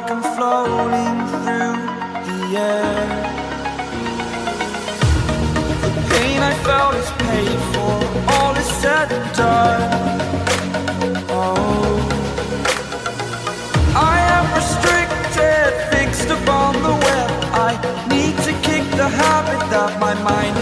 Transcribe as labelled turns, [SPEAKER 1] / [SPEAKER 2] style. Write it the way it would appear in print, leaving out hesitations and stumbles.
[SPEAKER 1] like I'm floating through the air. The pain I felt is paid for, all is said and done. Oh, I am restricted, fixed upon the web. I need to kick the habit that my mind